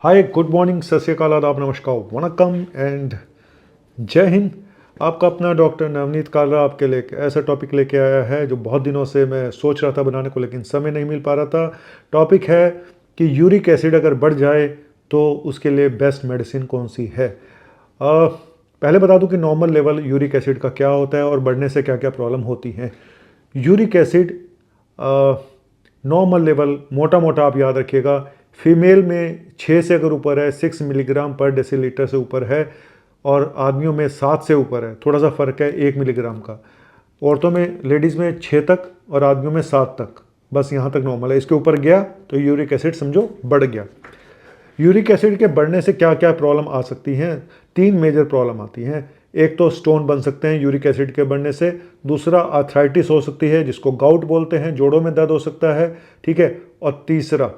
हाय, good morning, सत श्री अकाल, आदाब, नमस्कार, वनकम एंड जय हिंद। आपका अपना डॉक्टर नवनीत कालरा आपके लिए एक ऐसा टॉपिक लेके आया है जो बहुत दिनों से मैं सोच रहा था बनाने को, लेकिन समय नहीं मिल पा रहा था। टॉपिक है कि यूरिक एसिड अगर बढ़ जाए तो उसके लिए बेस्ट मेडिसिन कौन सी है। पहले बता दूं कि नॉर्मल लेवल यूरिक एसिड का क्या होता है और बढ़ने से क्या क्या प्रॉब्लम होती हैं। यूरिक एसिड नॉर्मल लेवल मोटा मोटा आप याद रखिएगा, फीमेल में 6 से अगर ऊपर है, 6 मिलीग्राम पर डेसीलीटर से ऊपर है, और आदमियों में 7 से ऊपर है, थोड़ा सा फ़र्क है 1 मिलीग्राम का। औरतों में, लेडीज़ में 6 तक और आदमियों में 7 तक, बस यहाँ तक नॉर्मल है। इसके ऊपर गया तो यूरिक एसिड समझो बढ़ गया। यूरिक एसिड के बढ़ने से क्या क्या प्रॉब्लम आ सकती हैं? 3 मेजर प्रॉब्लम आती हैं। एक तो स्टोन बन सकते हैं यूरिक एसिड के बढ़ने से, दूसरा आर्थराइटिस हो सकती है जिसको गाउट बोलते हैं, जोड़ों में दर्द हो सकता है, ठीक है, और तीसरा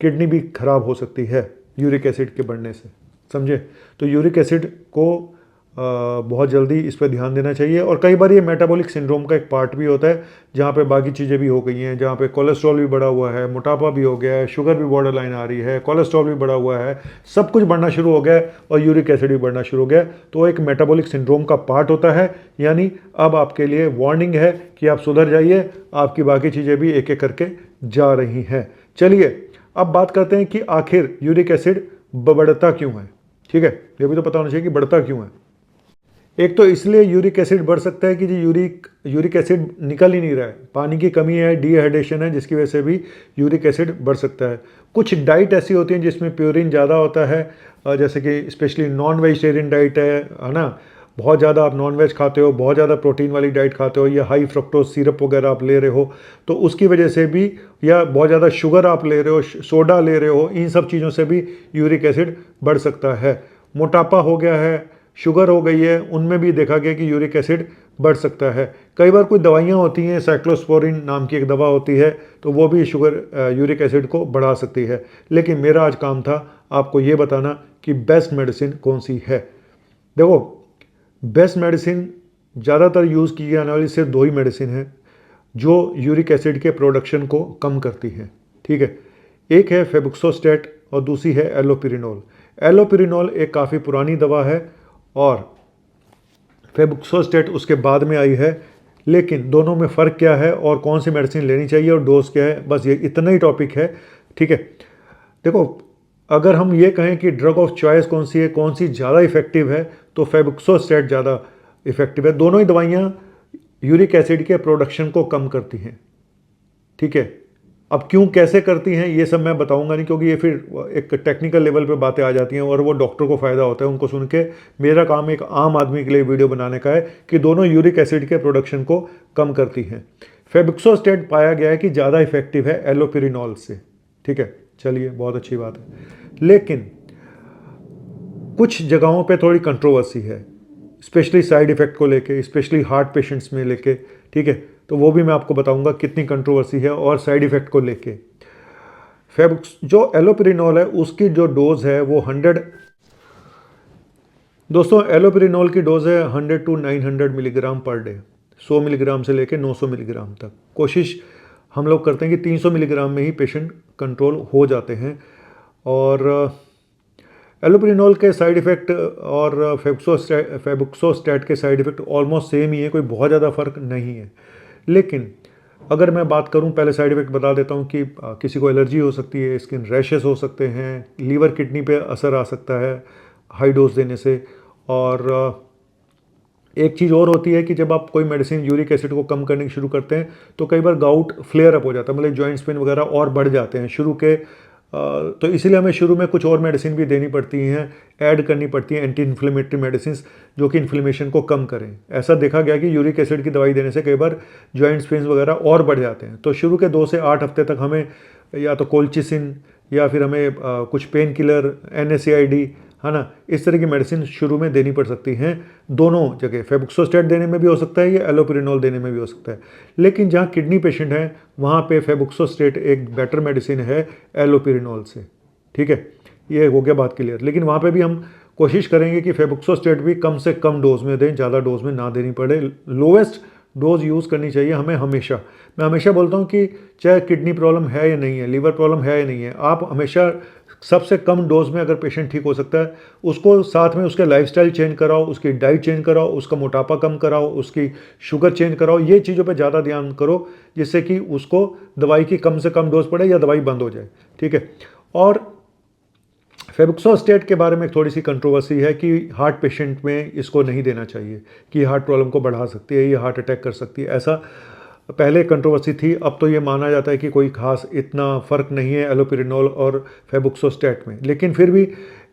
किडनी भी खराब हो सकती है यूरिक एसिड के बढ़ने से, समझे। तो यूरिक एसिड को बहुत जल्दी इस पर ध्यान देना चाहिए। और कई बार ये मेटाबॉलिक सिंड्रोम का एक पार्ट भी होता है, जहाँ पे बाकी चीज़ें भी हो गई हैं, जहाँ पे कोलेस्ट्रॉल भी बढ़ा हुआ है, मोटापा भी हो गया है, शुगर भी बॉर्डर लाइन आ रही है, कोलेस्ट्रॉल भी बढ़ा हुआ है, सब कुछ बढ़ना शुरू हो गया है और यूरिक एसिड भी बढ़ना शुरू हो गया है। तो एक मेटाबॉलिक सिंड्रोम का पार्ट होता है। यानी अब आपके लिए वार्निंग है कि आप सुधर जाइए, आपकी बाकी चीज़ें भी एक एक करके जा रही हैं। चलिए अब बात करते हैं कि आखिर यूरिक एसिड बढ़ता क्यों है। ठीक है, ये भी तो पता होना चाहिए कि बढ़ता क्यों है। एक तो इसलिए यूरिक एसिड बढ़ सकता है कि जी यूरिक एसिड निकल ही नहीं रहा है, पानी की कमी है, डिहाइड्रेशन है, जिसकी वजह से भी यूरिक एसिड बढ़ सकता है। कुछ डाइट ऐसी होती हैं जिसमें प्योरिन ज़्यादा होता है, जैसे कि स्पेशली नॉन वेजिटेरियन डाइट है ना। बहुत ज़्यादा आप नॉन वेज खाते हो, बहुत ज़्यादा प्रोटीन वाली डाइट खाते हो, या हाई फ्रक्टोज सिरप वगैरह आप ले रहे हो, तो उसकी वजह से भी, या बहुत ज़्यादा शुगर आप ले रहे हो, सोडा ले रहे हो, इन सब चीज़ों से भी यूरिक एसिड बढ़ सकता है। मोटापा हो गया है, शुगर हो गई है, उनमें भी देखा गया कि यूरिक एसिड बढ़ सकता है। कई बार कोई दवाइयाँ होती हैं, साइक्लोस्पोरिन नाम की एक दवा होती है, तो वो भी यूरिक एसिड को बढ़ा सकती है। लेकिन मेरा आज काम था आपको ये बताना कि बेस्ट मेडिसिन कौन सी है। देखो, बेस्ट मेडिसिन ज़्यादातर यूज़ की जाने वाली सिर्फ 2 ही मेडिसिन है जो यूरिक एसिड के प्रोडक्शन को कम करती हैं, ठीक है। एक है फेबुक्सोस्टैट और दूसरी है एलोपिरिनोल। एलोपिरिनोल एक काफ़ी पुरानी दवा है और फेबुक्सोस्टैट उसके बाद में आई है। लेकिन दोनों में फ़र्क क्या है और कौन सी मेडिसिन लेनी चाहिए और डोज क्या है, बस ये इतना ही टॉपिक है, ठीक है। देखो, अगर हम ये कहें कि ड्रग ऑफ चॉइस कौन सी है, कौन सी ज़्यादा इफेक्टिव है, तो फेबुक्सोस्टैट ज़्यादा इफेक्टिव है। दोनों ही दवाइयाँ यूरिक एसिड के प्रोडक्शन को कम करती हैं, ठीक है। अब क्यों, कैसे करती हैं, ये सब मैं बताऊंगा नहीं, क्योंकि ये फिर एक टेक्निकल लेवल पे बातें आ जाती हैं और वो डॉक्टर को फ़ायदा होता है उनको सुन के। मेरा काम एक आम आदमी के लिए वीडियो बनाने का है कि दोनों यूरिक एसिड के प्रोडक्शन को कम करती हैं। फेबुक्सोस्टैट पाया गया है कि ज़्यादा इफेक्टिव है एलोपिरिनॉल से, ठीक है। चलिए, बहुत अच्छी बात है। लेकिन कुछ जगहों पे थोड़ी कंट्रोवर्सी है, स्पेशली साइड इफ़ेक्ट को लेके, स्पेशली हार्ट पेशेंट्स में लेके, ठीक है। तो वो भी मैं आपको बताऊंगा कितनी कंट्रोवर्सी है और साइड इफ़ेक्ट को लेके। जो एलोपिरिनॉल है उसकी जो डोज है वो 100, दोस्तों एलोपिरिनॉल की डोज है 100 to 900 milligram per day, 100 milligram से लेके 900 मिलीग्राम तक। कोशिश हम लोग करते हैं कि 300 मिलीग्राम में ही पेशेंट कंट्रोल हो जाते हैं। और एलोपिरिनॉल के साइड इफ़ेक्ट और फेबुक्सोस्टैट के साइड इफ़ेक्ट ऑलमोस्ट सेम ही है, कोई बहुत ज़्यादा फ़र्क नहीं है। लेकिन अगर मैं बात करूं, पहले साइड इफ़ेक्ट बता देता हूं कि किसी को एलर्जी हो सकती है, स्किन रैशेस हो सकते हैं, लीवर किडनी पे असर आ सकता है हाई डोज देने से। और एक चीज़ और होती है कि जब आप कोई मेडिसिन यूरिक एसिड को कम करने की शुरू करते हैं तो कई बार गाउट फ्लेयर अप हो जाता है, मतलब जॉइंट्स पेन वगैरह और बढ़ जाते हैं शुरू के। तो इसीलिए हमें शुरू में कुछ और मेडिसिन भी देनी पड़ती हैं, ऐड करनी पड़ती हैं, एंटी इन्फ्लेमेटरी मेडिसिन जो कि इन्फ्लेमेशन को कम करें। ऐसा देखा गया कि यूरिक एसिड की दवाई देने से कई बार जॉइंट्स पेन वगैरह और बढ़ जाते हैं। तो शुरू के 2 से 8 हफ्ते तक हमें या तो कोल्चिसिन या फिर हमें कुछ पेन किलर, NSAID, है ना, इस तरह की मेडिसिन शुरू में देनी पड़ सकती हैं। दोनों जगह फेबुक्सोस्टैट देने में भी हो सकता है या एलोपिरिनॉल देने में भी हो सकता है। लेकिन जहाँ किडनी पेशेंट हैं वहाँ पे फेबुक्सोस्टैट एक बेटर मेडिसिन है एलोपिरिनॉल से, ठीक है। ये हो गया बात क्लियर। लेकिन वहाँ पे भी हम कोशिश करेंगे कि फेबुक्सोस्टैट भी कम से कम डोज में दें, ज़्यादा डोज में ना देनी पड़े। लोवेस्ट डोज यूज़ करनी चाहिए हमें हमेशा। मैं हमेशा बोलता हूँ कि चाहे किडनी प्रॉब्लम है या नहीं है, लीवर प्रॉब्लम है या नहीं है, आप हमेशा सबसे कम डोज में अगर पेशेंट ठीक हो सकता है, उसको साथ में उसके लाइफस्टाइल चेंज कराओ, उसकी डाइट चेंज कराओ, उसका मोटापा कम कराओ, उसकी शुगर चेंज कराओ। ये चीज़ों पे ज़्यादा ध्यान करो जिससे कि उसको दवाई की कम से कम डोज पड़े या दवाई बंद हो जाए, ठीक है। और फेबुक्सोस्टेट के बारे में थोड़ी सी कंट्रोवर्सी है कि हार्ट पेशेंट में इसको नहीं देना चाहिए, कि हार्ट प्रॉब्लम को बढ़ा सकती है, ये हार्ट अटैक कर सकती है, ऐसा पहले कंट्रोवर्सी थी। अब तो ये माना जाता है कि कोई खास इतना फ़र्क नहीं है एलोपिरिनोल और फेबुक्सोस्टेट में, लेकिन फिर भी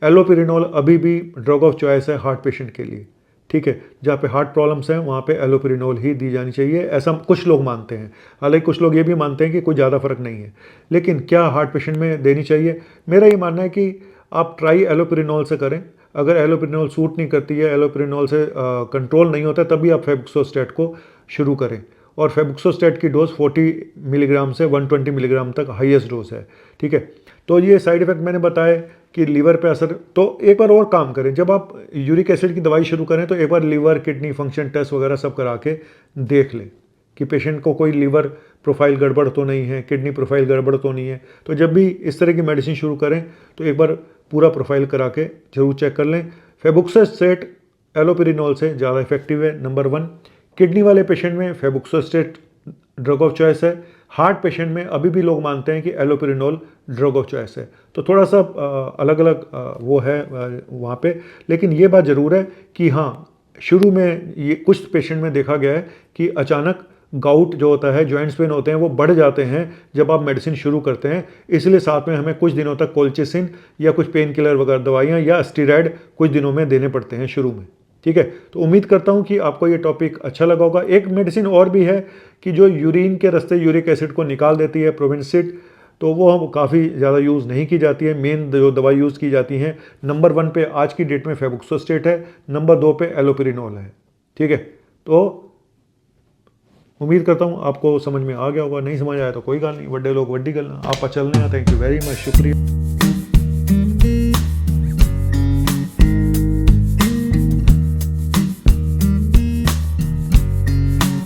एलोपिरिनोल अभी भी ड्रग ऑफ चॉइस है हार्ट पेशेंट के लिए, ठीक है। जहाँ पे हार्ट प्रॉब्लम्स हैं वहाँ पे एलोपिरिनोल ही दी जानी चाहिए, ऐसा कुछ लोग मानते हैं। हालांकि कुछ लोग ये भी मानते हैं कि कोई ज़्यादा फ़र्क नहीं है, लेकिन क्या हार्ट पेशेंट में देनी चाहिए? मेरा ये मानना है कि आप ट्राई एलोपिरिनोल से करें। अगर एलोपिरिनोल सूट नहीं करती है, एलोपिरिनोल से कंट्रोल नहीं होता, तभी आप फेबुक्सोस्टेट को शुरू करें। और फेबुक्सोस्टेट की डोज 40 मिलीग्राम से 120 मिलीग्राम तक हाईएस्ट डोज है, ठीक है। तो ये साइड इफ़ेक्ट मैंने बताए कि लीवर पे असर। तो एक बार और काम करें, जब आप यूरिक एसिड की दवाई शुरू करें तो एक बार लीवर किडनी फंक्शन टेस्ट वगैरह सब करा के देख लें कि पेशेंट को कोई लीवर प्रोफाइल गड़बड़ तो नहीं है, किडनी प्रोफाइल गड़बड़ तो नहीं है। तो जब भी इस तरह की मेडिसिन शुरू करें तो एक बार पूरा प्रोफाइल करा के जरूर चेक कर लें। फेबुक्सोस्टेट एलोपिरिनोल से ज़्यादा इफेक्टिव है, नंबर 1। किडनी वाले पेशेंट में फेबुक्सोस्टेट ड्रग ऑफ चॉइस है। हार्ट पेशेंट में अभी भी लोग मानते हैं कि एलोपिरिनोल ड्रग ऑफ चॉइस है। तो थोड़ा सा अलग अलग वो है वहाँ पे, लेकिन ये बात ज़रूर है कि हाँ, शुरू में ये कुछ पेशेंट में देखा गया है कि अचानक गाउट जो होता है, जॉइंट्स पेन होते हैं, वो बढ़ जाते हैं जब आप मेडिसिन शुरू करते हैं। इसलिए साथ में हमें कुछ दिनों तक कोल्चिसिन या कुछ पेन किलर वगैरह दवाइयाँ या स्टीरॉयड कुछ दिनों में देने पड़ते हैं शुरू में, ठीक है। तो उम्मीद करता हूँ कि आपको ये टॉपिक अच्छा लगा होगा। एक मेडिसिन और भी है कि जो यूरिन के रास्ते यूरिक एसिड को निकाल देती है, प्रोवेंसिड, तो वो काफ़ी ज़्यादा यूज़ नहीं की जाती है। मेन जो दवाई यूज़ की जाती हैं, नंबर 1 पे आज की डेट में फेबुक्सोस्टेट है, नंबर 2 पे एलोपिरिनोल है, ठीक है। तो उम्मीद करता हूँ आपको समझ में आ गया होगा। नहीं समझ आया तो कोई बात नहीं, बड़े लोग वड्डी गल्ला। आप चलने हैं। थैंक यू वेरी मच, शुक्रिया।